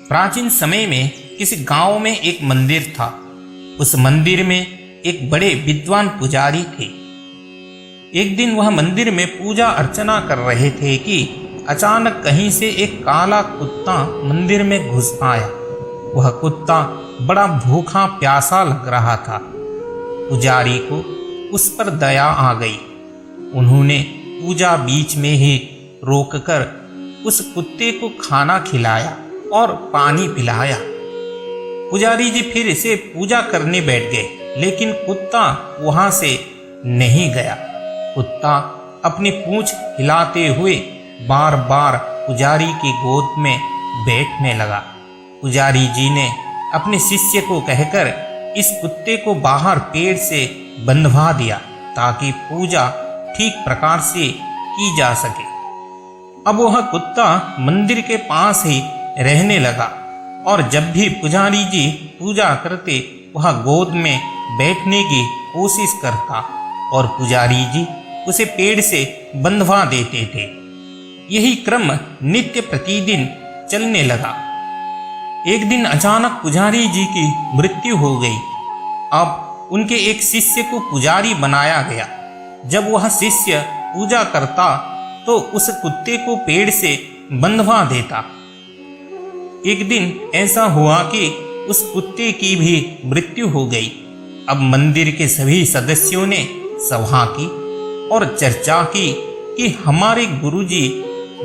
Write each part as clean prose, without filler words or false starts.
प्राचीन समय में किसी गांव में एक मंदिर था। उस मंदिर में एक बड़े विद्वान पुजारी थे। एक दिन वह मंदिर में पूजा अर्चना कर रहे थे कि अचानक कहीं से एक काला कुत्ता मंदिर में घुस आया। वह कुत्ता बड़ा भूखा प्यासा लग रहा था। पुजारी को उस पर दया आ गई। उन्होंने पूजा बीच में ही रोककर उस कुत्ते को खाना खिलाया और पानी पिलाया। पुजारी जी फिर से पूजा करने बैठ गए, लेकिन कुत्ता वहां से नहीं गया। कुत्ता अपनी पूंछ हिलाते हुए बार बार पुजारी की गोद में बैठने लगा। पुजारी जी ने अपने शिष्य को कहकर इस कुत्ते को बाहर पेड़ से बंधवा दिया ताकि पूजा ठीक प्रकार से की जा सके। अब वह कुत्ता मंदिर के पास ही रहने लगा और जब भी पुजारी जी पूजा करते वह गोद में बैठने की कोशिश करता और पुजारी जी उसे पेड़ से बंधवा देते थे। यही क्रम नित्य प्रतिदिन चलने लगा। एक दिन अचानक पुजारी जी की मृत्यु हो गई। अब उनके एक शिष्य को पुजारी बनाया गया। जब वह शिष्य पूजा करता तो उस कुत्ते को पेड़ से बंधवा देता। एक दिन ऐसा हुआ कि उस कुत्ते की भी मृत्यु हो गई। अब मंदिर के सभी सदस्यों ने सभा की और चर्चा की कि हमारे गुरुजी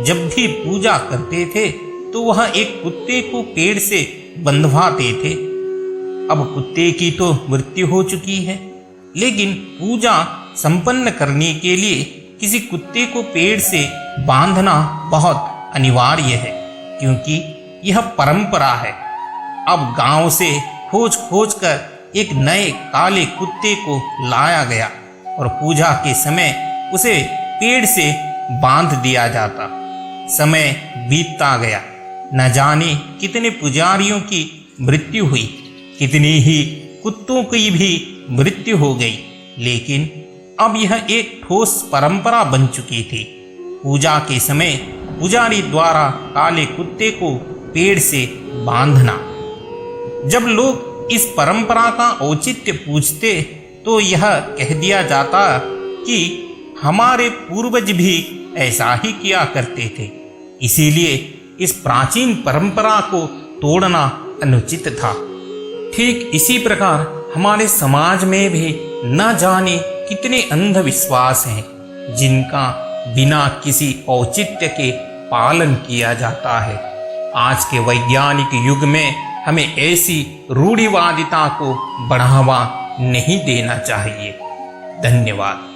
जब भी पूजा करते थे तो वह एक कुत्ते को पेड़ से बंधवाते थे। अब कुत्ते की तो मृत्यु हो चुकी है, लेकिन पूजा संपन्न करने के लिए किसी कुत्ते को पेड़ से बांधना बहुत अनिवार्य है, क्योंकि यह परंपरा है। अब गांव से खोज खोज कर एक नए काले कुत्ते को लाया गया और पूजा के समय उसे पेड़ से बांध दिया जाता। समय बीतता गया। न जाने कितने पुजारियों की मृत्यु हुई, कितनी ही कुत्तों की भी मृत्यु हो गई, लेकिन अब यह एक ठोस परंपरा बन चुकी थी। पूजा के समय पुजारी द्वारा काले कुत्ते को पेड़ से बांधना। जब लोग इस परंपरा का औचित्य पूछते तो यह कह दिया जाता कि हमारे पूर्वज भी ऐसा ही किया करते थे, इसीलिए इस प्राचीन परंपरा को तोड़ना अनुचित था। ठीक इसी प्रकार हमारे समाज में भी न जाने कितने अंधविश्वास हैं जिनका बिना किसी औचित्य के पालन किया जाता है। आज के वैज्ञानिक युग में हमें ऐसी रूढ़िवादिता को बढ़ावा नहीं देना चाहिए। धन्यवाद।